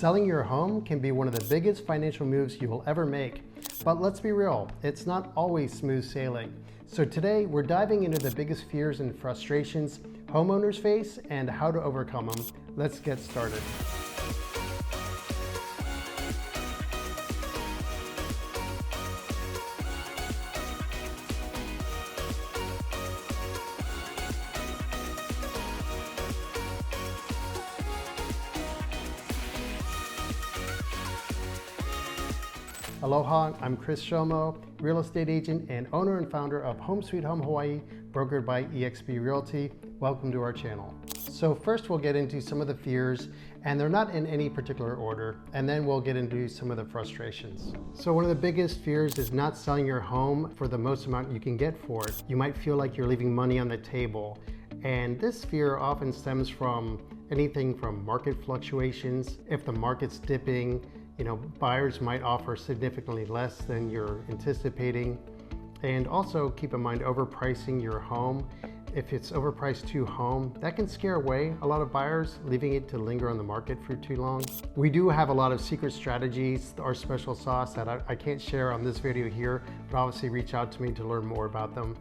Selling your home can be one of the biggest financial moves you will ever make. But let's be real, it's not always smooth sailing. So today we're diving into the biggest fears and frustrations homeowners face and how to overcome them. Let's get started. Aloha, I'm Chris Shomo, real estate agent and owner and founder of Home Sweet Home Hawaii, brokered by eXp Realty. Welcome to our channel. So first we'll get into some of the fears, and they're not in any particular order, and then we'll get into some of the frustrations. So one of the biggest fears is not selling your home for the most amount you can get for it. You might feel like you're leaving money on the table, and this fear often stems from anything from market fluctuations. If the market's dipping, buyers might offer significantly less than you're anticipating. And also keep in mind overpricing your home. If it's overpriced too home, that can scare away a lot of buyers, leaving it to linger on the market for too long. We do have a lot of secret strategies, our special sauce that I can't share on this video here, but obviously reach out to me to learn more about them.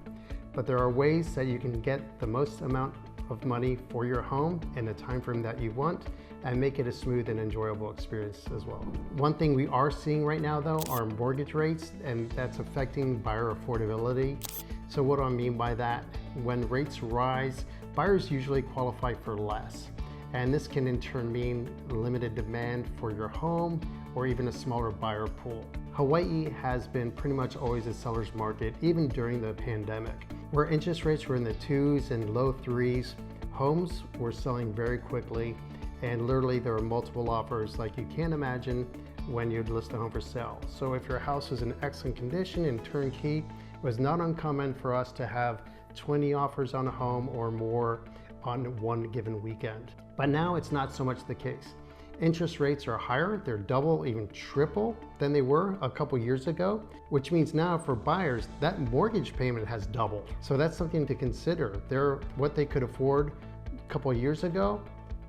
But there are ways that you can get the most amount of money for your home in the time frame that you want and make it a smooth and enjoyable experience as well. One thing we are seeing right now though are mortgage rates, and that's affecting buyer affordability. So what do I mean by that? When rates rise, buyers usually qualify for less. And this can in turn mean limited demand for your home or even a smaller buyer pool. Hawaii has been pretty much always a seller's market, even during the pandemic. Where interest rates were in the 2s and low 3s, homes were selling very quickly, and literally there were multiple offers like you can't imagine when you'd list a home for sale. So if your house was in excellent condition and turnkey, it was not uncommon for us to have 20 offers on a home or more on one given weekend. But now it's not so much the case. Interest rates are higher, they're double, even triple than they were a couple years ago, which means now for buyers, that mortgage payment has doubled. So that's something to consider. What they could afford a couple years ago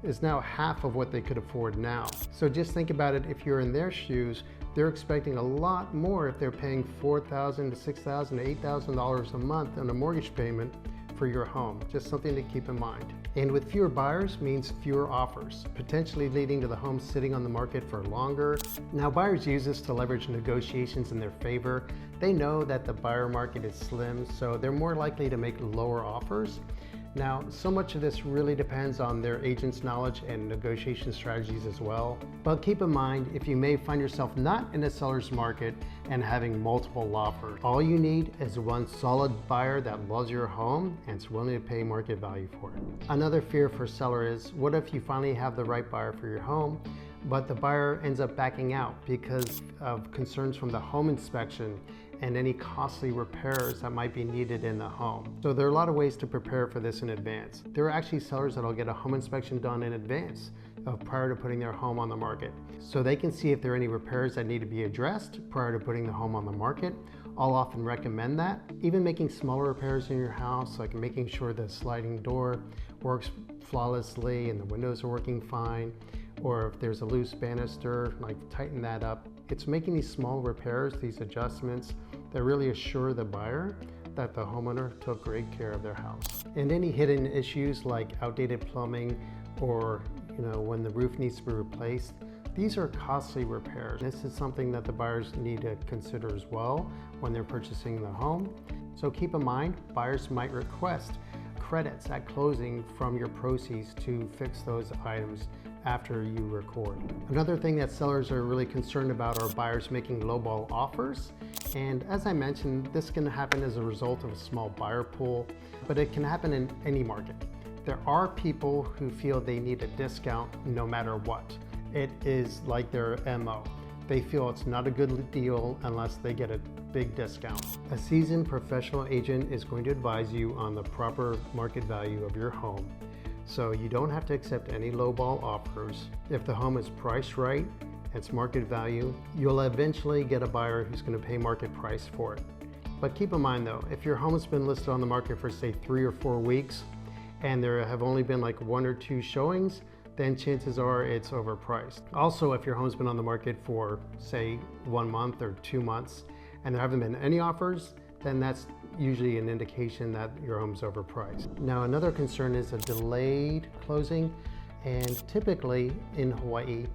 is now half of what they could afford now. So just think about it, if you're in their shoes, they're expecting a lot more if they're paying $4,000 to $6,000 to $8,000 a month on a mortgage payment for your home. Just something to keep in mind. And with fewer buyers means fewer offers, potentially leading to the home sitting on the market for longer. Now buyers use this to leverage negotiations in their favor. They know that the buyer market is slim, so they're more likely to make lower offers. Now, so much of this really depends on their agent's knowledge and negotiation strategies as well. But keep in mind, if you may find yourself not in a seller's market and having multiple offers, all you need is one solid buyer that loves your home and is willing to pay market value for it. Another fear for seller is, what if you finally have the right buyer for your home, but the buyer ends up backing out because of concerns from the home inspection and any costly repairs that might be needed in the home. So there are a lot of ways to prepare for this in advance. There are actually sellers that'll get a home inspection done in advance prior to putting their home on the market. So they can see if there are any repairs that need to be addressed prior to putting the home on the market. I'll often recommend that. Even making smaller repairs in your house, like making sure the sliding door works flawlessly and the windows are working fine, or if there's a loose banister, like tighten that up. It's making these small repairs, these adjustments, that really assure the buyer that the homeowner took great care of their house. And any hidden issues like outdated plumbing or when the roof needs to be replaced, these are costly repairs. This is something that the buyers need to consider as well when they're purchasing the home. So keep in mind, buyers might request credits at closing from your proceeds to fix those items after you record. Another thing that sellers are really concerned about are buyers making lowball offers. And as I mentioned, this can happen as a result of a small buyer pool, but it can happen in any market. There are people who feel they need a discount no matter what. It is like their MO. They feel it's not a good deal unless they get a big discount. A seasoned professional agent is going to advise you on the proper market value of your home. So you don't have to accept any lowball offers. If the home is priced right, its market value, you'll eventually get a buyer who's going to pay market price for it. But keep in mind though, if your home has been listed on the market for say 3 or 4 weeks and there have only been like 1 or 2 showings, then chances are it's overpriced. Also, if your home's been on the market for say 1 month or 2 months and there haven't been any offers, then that's usually an indication that your home's overpriced. Now, another concern is a delayed closing, and typically in Hawaii,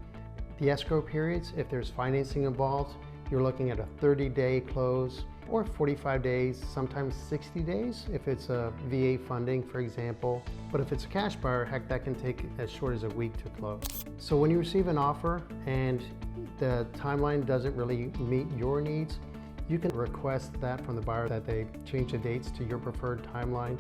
the escrow periods, if there's financing involved, you're looking at a 30-day close or 45 days, sometimes 60 days if it's a VA funding, for example. But if it's a cash buyer, heck, that can take as short as a week to close. So when you receive an offer and the timeline doesn't really meet your needs, you can request that from the buyer that they change the dates to your preferred timeline.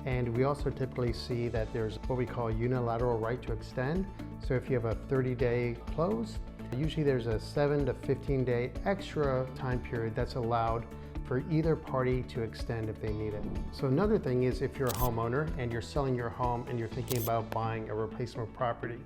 And we also typically see that there's what we call a unilateral right to extend. So if you have a 30-day close, usually there's a 7 to 15-day extra time period that's allowed for either party to extend if they need it. So another thing is, if you're a homeowner and you're selling your home and you're thinking about buying a replacement property,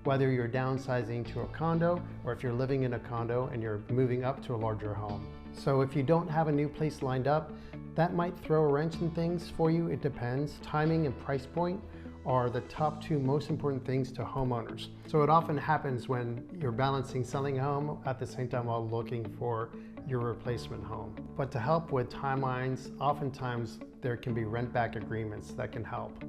whether you're downsizing to a condo or if you're living in a condo and you're moving up to a larger home. So if you don't have a new place lined up, that might throw a wrench in things for you. It depends. Timing and price point are the top 2 most important things to homeowners. So it often happens when you're balancing selling a home at the same time while looking for your replacement home. But to help with timelines, oftentimes there can be rent-back agreements that can help.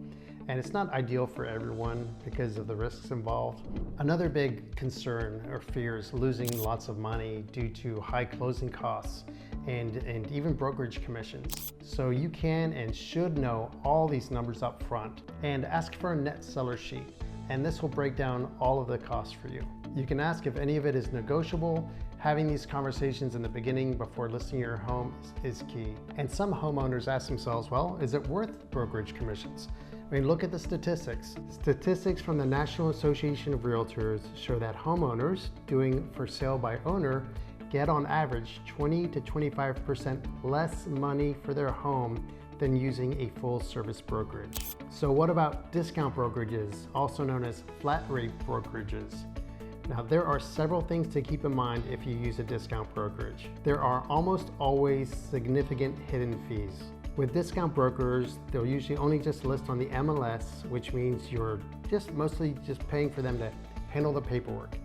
And it's not ideal for everyone because of the risks involved. Another big concern or fear is losing lots of money due to high closing costs and even brokerage commissions. So you can and should know all these numbers up front and ask for a net seller sheet. And this will break down all of the costs for you. You can ask if any of it is negotiable. Having these conversations in the beginning before listing your home is key. And some homeowners ask themselves, well, is it worth brokerage commissions? I mean, look at the statistics. Statistics from the National Association of Realtors show that homeowners doing for sale by owner get on average 20 to 25% less money for their home than using a full service brokerage. So what about discount brokerages, also known as flat rate brokerages? Now, there are several things to keep in mind if you use a discount brokerage. There are almost always significant hidden fees. With discount brokers, they'll usually only just list on the MLS, which means you're mostly just paying for them to handle the paperwork.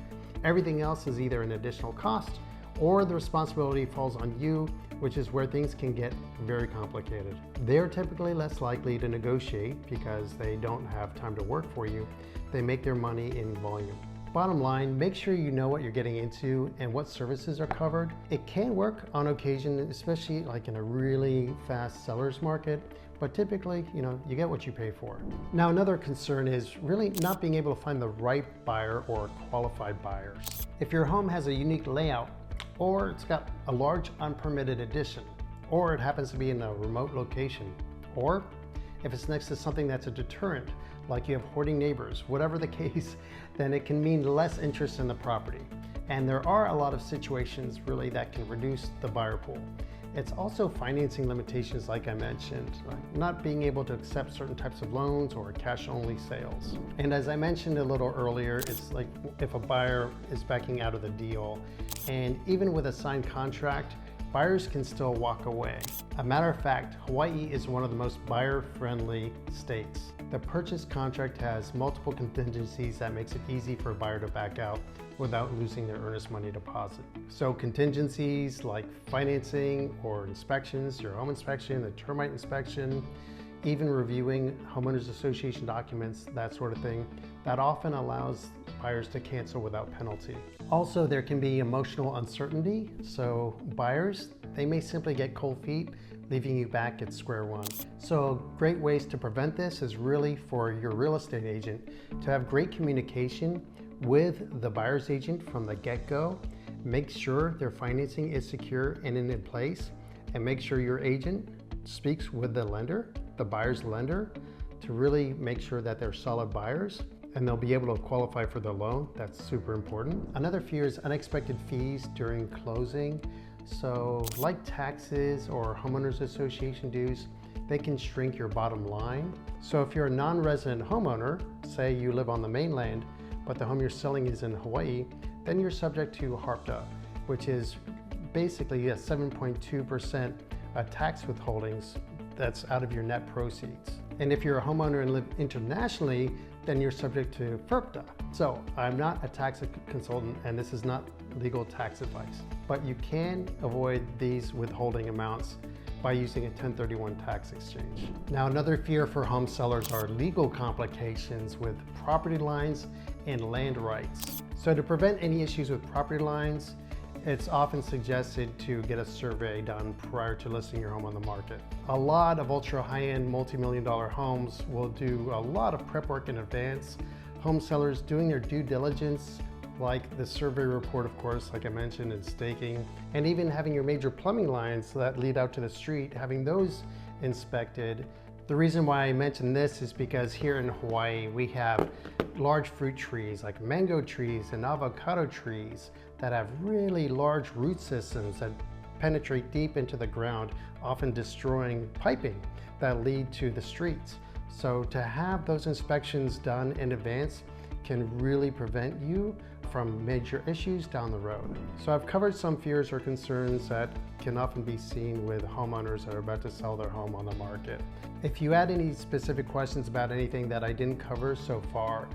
Everything else is either an additional cost or the responsibility falls on you, which is where things can get very complicated. They're typically less likely to negotiate because they don't have time to work for you. They make their money in volume. Bottom line, make sure you know what you're getting into and what services are covered. It can work on occasion, especially like in a really fast seller's market, but typically, you get what you pay for. Now, another concern is really not being able to find the right buyer or qualified buyers. If your home has a unique layout, or it's got a large unpermitted addition, or it happens to be in a remote location, or if it's next to something that's a deterrent, like you have hoarding neighbors, whatever the case, then it can mean less interest in the property. And there are a lot of situations really that can reduce the buyer pool. It's also financing limitations, like I mentioned, like not being able to accept certain types of loans or cash-only sales. And as I mentioned a little earlier, it's like if a buyer is backing out of the deal, and even with a signed contract, buyers can still walk away. A matter of fact, Hawaii is one of the most buyer-friendly states. The purchase contract has multiple contingencies that makes it easy for a buyer to back out without losing their earnest money deposit. So contingencies like financing or inspections, your home inspection, the termite inspection, even reviewing homeowners association documents, that sort of thing, that often allows buyers to cancel without penalty. Also, there can be emotional uncertainty. So buyers, they may simply get cold feet, leaving you back at square one. So great ways to prevent this is really for your real estate agent to have great communication with the buyer's agent from the get-go. Make sure their financing is secure and in place, and make sure your agent speaks with the lender, the buyer's lender, to really make sure that they're solid buyers and they'll be able to qualify for the loan. That's super important. Another fear is unexpected fees during closing. So like taxes or homeowners association dues, they can shrink your bottom line. So if you're a non-resident homeowner, say you live on the mainland, but the home you're selling is in Hawaii, then you're subject to HARPTA, which is basically a 7.2% tax withholdings that's out of your net proceeds. And if you're a homeowner and live internationally, then you're subject to FERPTA, So I'm not a tax consultant and this is not legal tax advice, but you can avoid these withholding amounts by using a 1031 tax exchange. Now, another fear for home sellers are legal complications with property lines and land rights. So to prevent any issues with property lines, it's often suggested to get a survey done prior to listing your home on the market. A lot of ultra high-end multi-million-dollar homes will do a lot of prep work in advance. Home sellers doing their due diligence, like the survey report, of course, like I mentioned, and staking, and even having your major plumbing lines that lead out to the street, having those inspected. The reason why I mention this is because here in Hawaii, we have large fruit trees like mango trees and avocado trees that have really large root systems that penetrate deep into the ground, often destroying piping that lead to the streets. So to have those inspections done in advance can really prevent you from major issues down the road. So I've covered some fears or concerns that can often be seen with homeowners that are about to sell their home on the market. If you had any specific questions about anything that I didn't cover so far,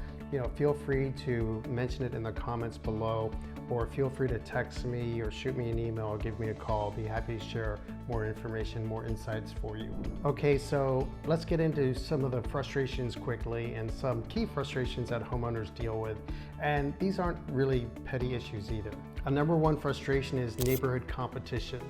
feel free to mention it in the comments below, or feel free to text me or shoot me an email or give me a call. I'll be happy to share more information, more insights for you. Okay, so let's get into some of the frustrations quickly and some key frustrations that homeowners deal with. And these aren't really petty issues either. A number one frustration is neighborhood competition.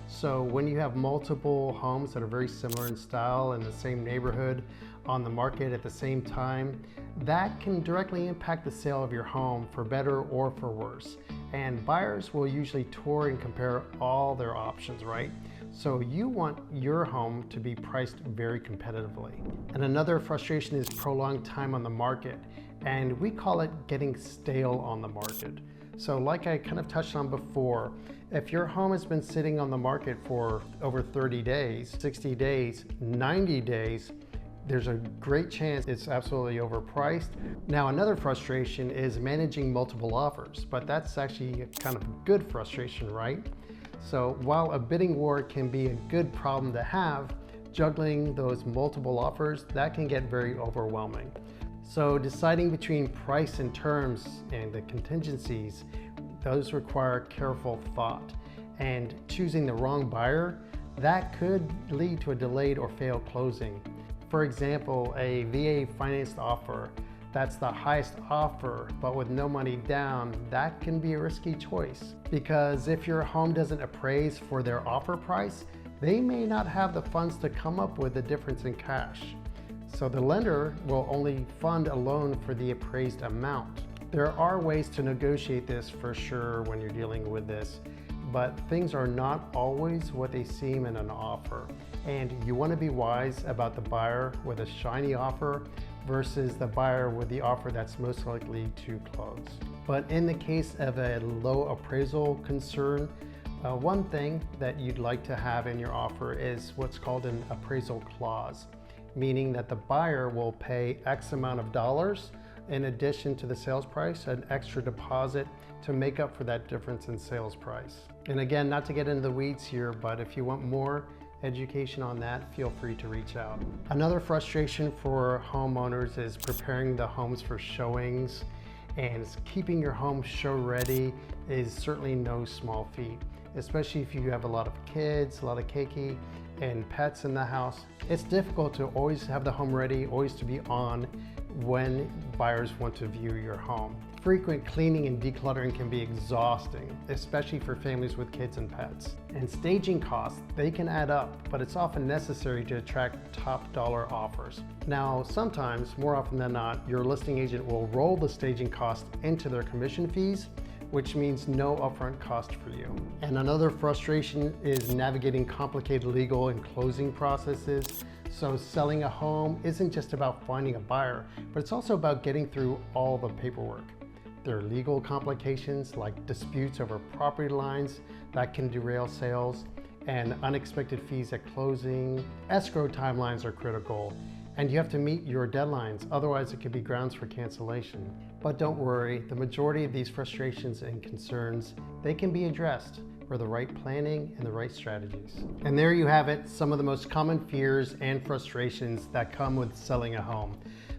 So when you have multiple homes that are very similar in style in the same neighborhood on the market at the same time, that can directly impact the sale of your home for better or for worse. And buyers will usually tour and compare all their options, right? So you want your home to be priced very competitively. And another frustration is prolonged time on the market. And we call it getting stale on the market. So like I kind of touched on before, if your home has been sitting on the market for over 30 days, 60 days, 90 days, there's a great chance it's absolutely overpriced. Now, another frustration is managing multiple offers, but that's actually a kind of good frustration, right? So while a bidding war can be a good problem to have, juggling those multiple offers, that can get very overwhelming. So deciding between price and terms and the contingencies, those require careful thought. And choosing the wrong buyer, that could lead to a delayed or failed closing. For example, a VA financed offer, that's the highest offer, but with no money down, that can be a risky choice. Because if your home doesn't appraise for their offer price, they may not have the funds to come up with the difference in cash. So the lender will only fund a loan for the appraised amount. There are ways to negotiate this for sure when you're dealing with this, but things are not always what they seem in an offer. And you want to be wise about the buyer with a shiny offer versus the buyer with the offer that's most likely to close. But in the case of a low appraisal concern, one thing that you'd like to have in your offer is what's called an appraisal clause, meaning that the buyer will pay X amount of dollars in addition to the sales price, an extra deposit to make up for that difference in sales price. And again, not to get into the weeds here, but if you want more education on that, feel free to reach out. Another frustration for homeowners is preparing the homes for showings, and keeping your home show ready is certainly no small feat, especially if you have a lot of kids, a lot of keiki, and pets in the house. It's difficult to always have the home ready, always to be on when buyers want to view your home. Frequent cleaning and decluttering can be exhausting, especially for families with kids and pets. And staging costs, they can add up, but it's often necessary to attract top dollar offers. Now, sometimes, more often than not, your listing agent will roll the staging cost into their commission fees, which means no upfront cost for you. And another frustration is navigating complicated legal and closing processes. So selling a home isn't just about finding a buyer, but it's also about getting through all the paperwork. There are legal complications like disputes over property lines that can derail sales, and unexpected fees at closing. Escrow timelines are critical, and you have to meet your deadlines, otherwise it could be grounds for cancellation. But don't worry, the majority of these frustrations and concerns, they can be addressed for the right planning and the right strategies. And there you have it, some of the most common fears and frustrations that come with selling a home.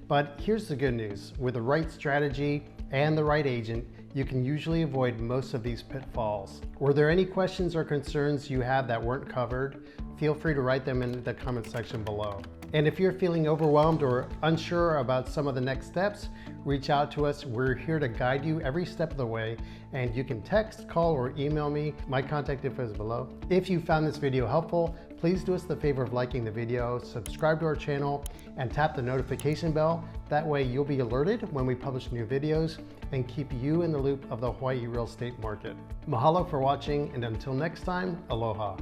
But here's the good news. With the right strategy and the right agent, you can usually avoid most of these pitfalls. Were there any questions or concerns you had that weren't covered? Feel free to write them in the comment section below. And if you're feeling overwhelmed or unsure about some of the next steps, reach out to us. We're here to guide you every step of the way, and you can text, call, or email me. My contact info is below. If you found this video helpful, please do us the favor of liking the video, subscribe to our channel, and tap the notification bell. That way you'll be alerted when we publish new videos and keep you in the loop of the Hawaii real estate market. Mahalo for watching, and until next time, aloha.